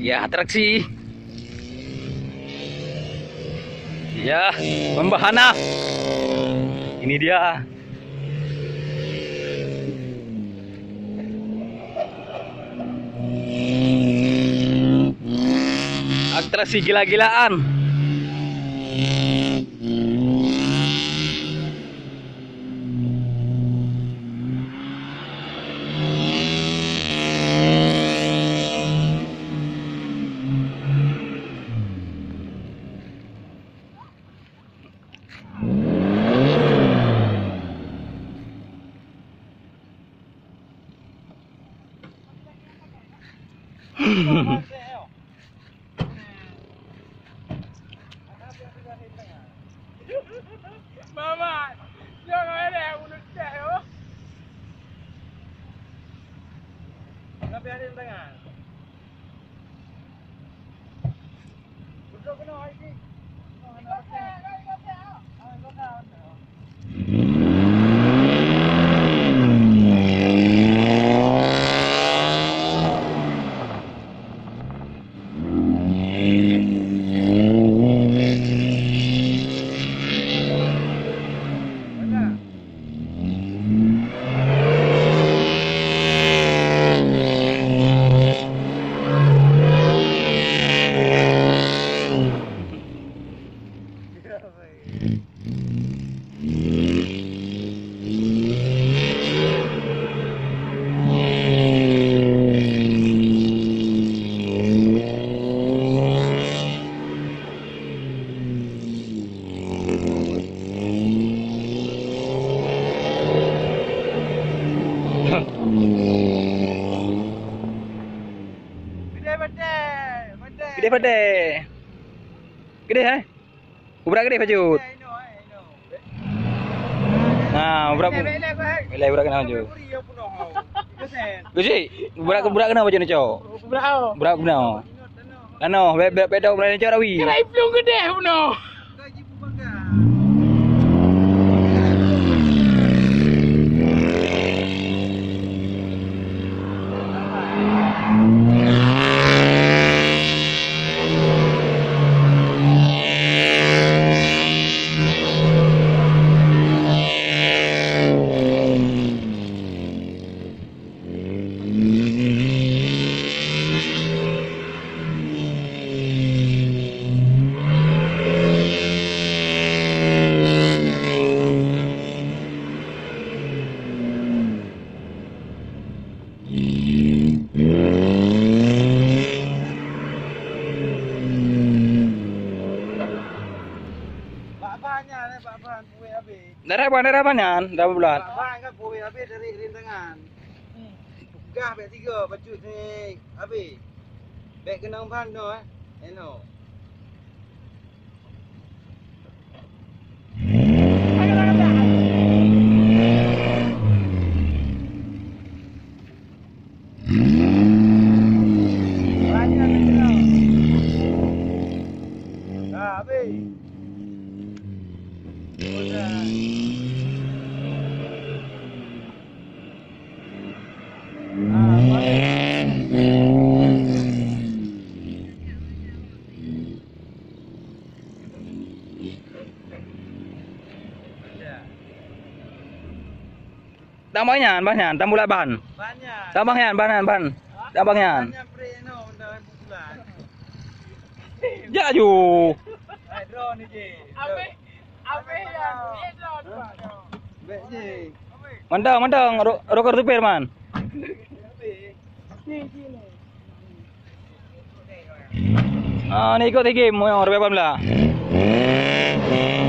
Ya, atraksi. Ya, membahana. Ini dia. Atraksi gila-gilaan. Mama, jangan ada yang mulut cek yo. Tapi ada di tangan. Betul kena lagi. Gede pada. Gede ubrak gede pajut. Nah, ubrak. Belai ubrak kena pajut. Gusi, ubrak kena pajut ni cok. Ubrak kena. Lano, beda ubrak ni cok rawi. Kena iplung gede puno. Darah apaan? Dah bulan. Bang kan boleh habis dari rintangan. Gah beg 3 baju ni habis. Beg kena umpan tu Eno. Habis. Tambahnya, tambah ban. Banyak. Tambahnya, ban. Tambahnya. Banyak pre no untuk bulan. Ya ju. Drone ni je. Abe yang drone. Beg je. Mantang, rokor tupir man. Ni ikut game, mau 18.